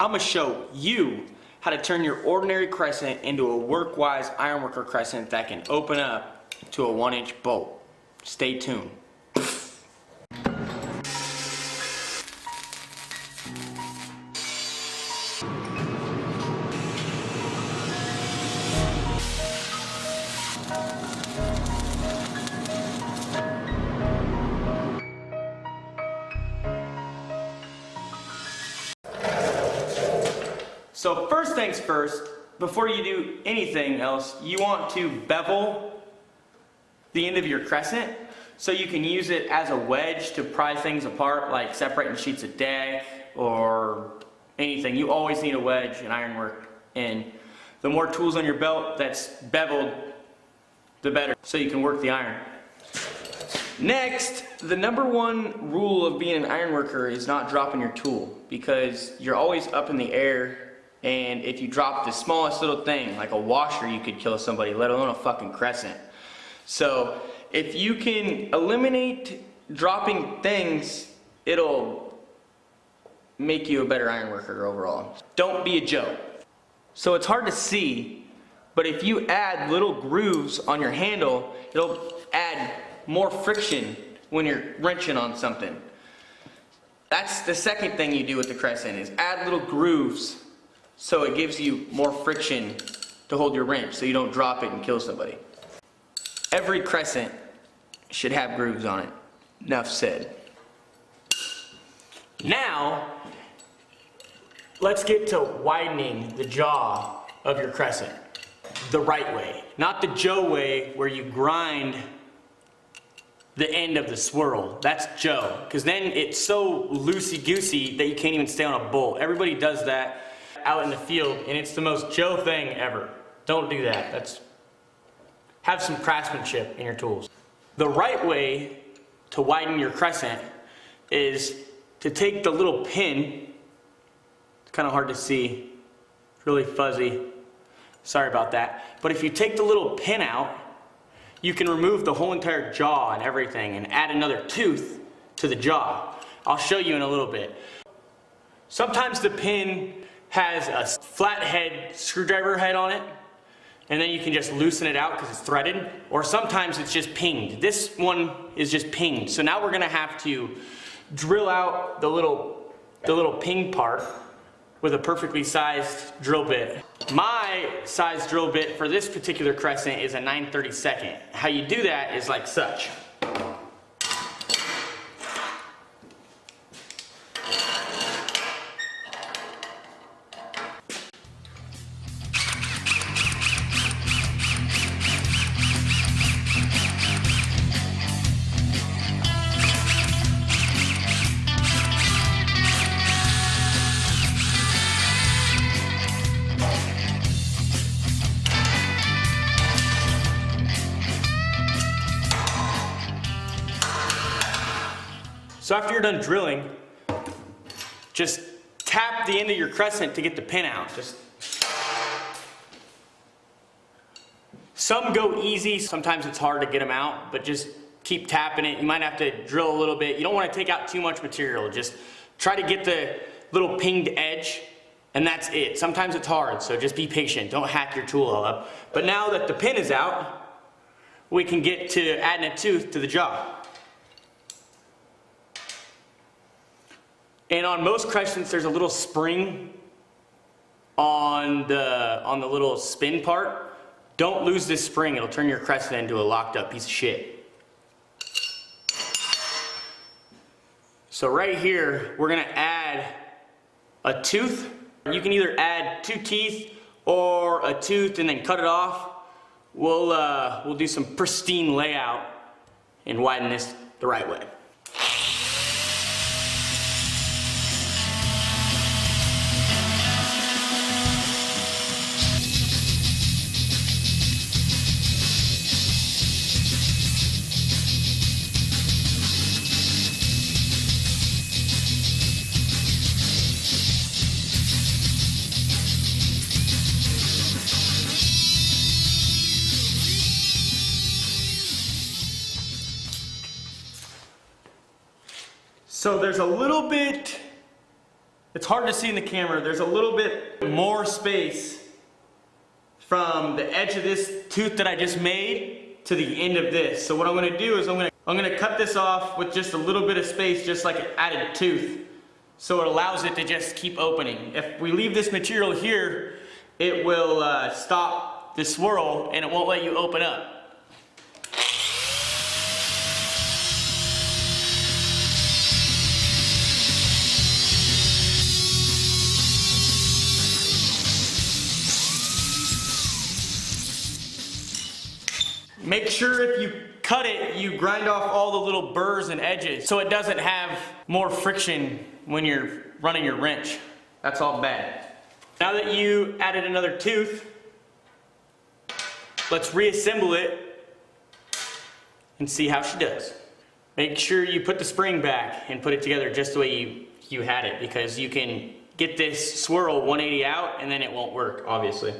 I'm gonna show you how to turn your ordinary crescent into a work-wise ironworker crescent that can open up to a 1-inch bolt. Stay tuned. So first things first, before you do anything else, you want to bevel the end of your crescent so you can use it as a wedge to pry things apart, like separating sheets of deck or anything. You always need a wedge in ironwork, and the more tools on your belt that's beveled, the better, so you can work the iron. Next, the #1 rule of being an ironworker is not dropping your tool, because you're always up in the air. And if you drop the smallest little thing, like a washer, you could kill somebody, let alone a fucking crescent. So if you can eliminate dropping things, it'll make you a better ironworker overall. Don't be a joke. So it's hard to see, but if you add little grooves on your handle, it'll add more friction when you're wrenching on something. That's the second thing you do with the crescent, is add little grooves. So it gives you more friction to hold your wrench so you don't drop it and kill somebody. Every crescent should have grooves on it. Enough said. Now, let's get to widening the jaw of your crescent the right way. Not the Joe way where you grind the end of the swirl. That's Joe, because then it's so loosey-goosey that you can't even stay on a bolt. Everybody does that out in the field, and it's the most Joe thing ever. Don't do that. Have some craftsmanship in your tools. The right way to widen your crescent is to take the little pin. It's kind of hard to see. It's really fuzzy. Sorry about that. But if you take the little pin out, you can remove the whole entire jaw and everything and add another tooth to the jaw. I'll show you in a little bit. Sometimes the pin has a flathead screwdriver head on it, and then you can just loosen it out because it's threaded, or sometimes it's just pinged. This one is just pinged, so now we're gonna have to drill out the little ping part with a perfectly sized drill bit. My size drill bit for this particular crescent is a 9/32. How you do that is like such. So after you're done drilling, just tap the end of your crescent to get the pin out. Some go easy, sometimes it's hard to get them out, but just keep tapping it. You might have to drill a little bit. You don't want to take out too much material. Just try to get the little pinged edge, and that's it. Sometimes it's hard, so just be patient. Don't hack your tool all up. But now that the pin is out, we can get to adding a tooth to the jaw. And on most crescents, there's a little spring on the little spin part. Don't lose this spring. It'll turn your crescent into a locked up piece of shit. So right here, we're gonna add a tooth. You can either add 2 teeth or a tooth and then cut it off. We'll do some pristine layout and widen this the right way. So there's a little bit It's hard to see in the camera. There's a little bit more space from the edge of this tooth that I just made to the end of this. So what I'm gonna do is I'm gonna cut this off with just a little bit of space, just like an added tooth. So it allows it to just keep opening. If we leave this material here, it will stop the swirl and it won't let you open up. Make sure if you cut it, you grind off all the little burrs and edges so it doesn't have more friction when you're running your wrench. That's all bad. Now that you added another tooth, let's reassemble it and see how she does. Make sure you put the spring back and put it together just the way you had it, because you can get this swirl 180 out and then it won't work, obviously.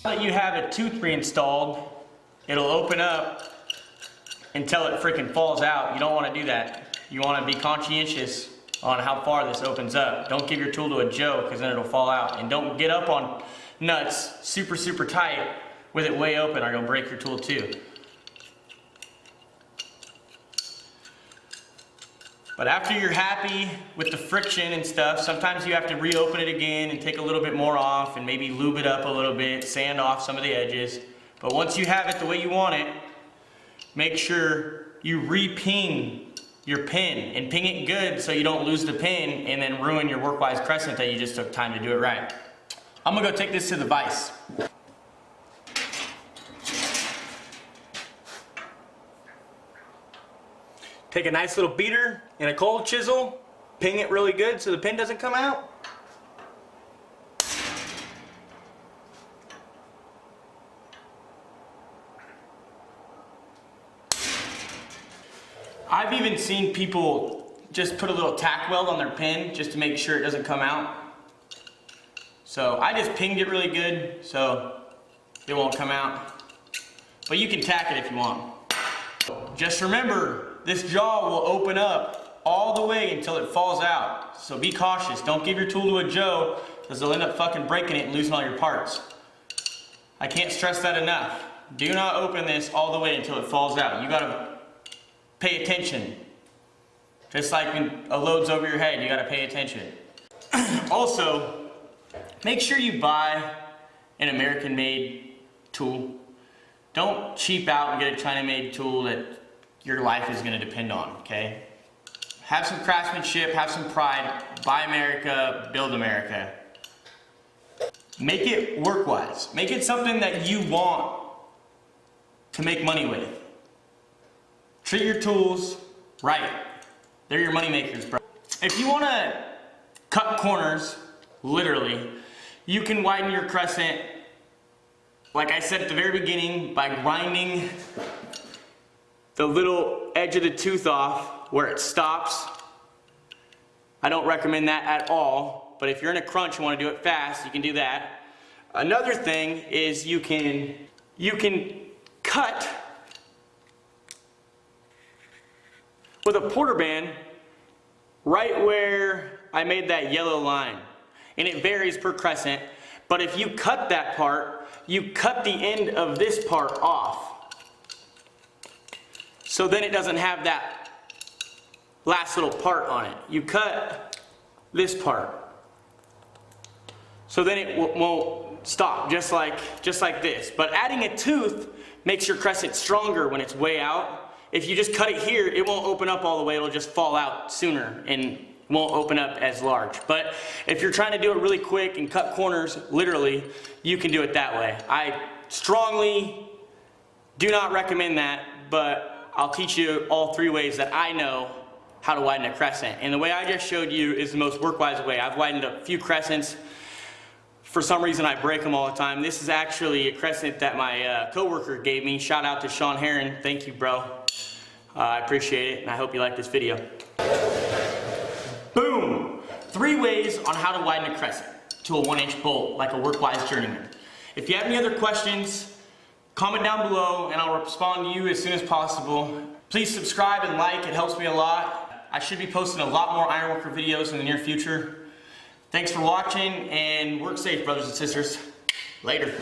Now that you have a tooth reinstalled, it'll open up until it freaking falls out. You don't want to do that. You want to be conscientious on how far this opens up. Don't give your tool to a Joe, because then it'll fall out. And don't get up on nuts super tight with it way open, or you'll break your tool too. But after you're happy with the friction and stuff, sometimes you have to reopen it again and take a little bit more off and maybe lube it up a little bit, sand off some of the edges. But once you have it the way you want it, make sure you re-ping your pin and ping it good so you don't lose the pin and then ruin your Workwise Crescent that you just took time to do it right. I'm gonna go take this to the vise. Take a nice little beater and a cold chisel, ping it really good so the pin doesn't come out. I've even seen people just put a little tack weld on their pin just to make sure it doesn't come out. So I just pinged it really good so it won't come out. But you can tack it if you want. Just remember, this jaw will open up all the way until it falls out. So be cautious. Don't give your tool to a Joe, because they'll end up fucking breaking it and losing all your parts. I can't stress that enough. Do not open this all the way until it falls out. You gotta pay attention. Just like when a load's over your head, you gotta pay attention. Also, make sure you buy an American-made tool. Don't cheap out and get a China-made tool that your life is going to depend on, okay? Have some craftsmanship, have some pride, buy America, build America. Make it Workwise. Make it something that you want to make money with. Treat your tools right. They're your money makers, bro. If you want to cut corners, literally, you can widen your Crescent, like I said at the very beginning, by grinding the little edge of the tooth off where it stops. I don't recommend that at all, but if you're in a crunch and want to do it fast, you can do that. Another thing is you can cut with a porter band right where I made that yellow line. And it varies per Crescent, but if you cut that part, you cut the end of this part off. So then it doesn't have that last little part on it. You cut this part. So then it won't stop, just like this. But adding a tooth makes your Crescent stronger when it's way out, if you just cut it here, it won't open up all the way, it'll just fall out sooner and won't open up as large. But if you're trying to do it really quick and cut corners, literally, you can do it that way. I strongly do not recommend that, but I'll teach you all 3 ways that I know how to widen a crescent. And the way I just showed you is the most work-wise way. I've widened a few crescents. For some reason, I break them all the time. This is actually a crescent that my coworker gave me. Shout out to Sean Heron. Thank you, bro. I appreciate it, and I hope you like this video. Boom! 3 ways on how to widen a crescent to a 1-inch bolt, like a work-wise journeyman. If you have any other questions, comment down below, and I'll respond to you as soon as possible. Please subscribe and like, it helps me a lot. I should be posting a lot more Ironworker videos in the near future. Thanks for watching, and work safe, brothers and sisters. Later.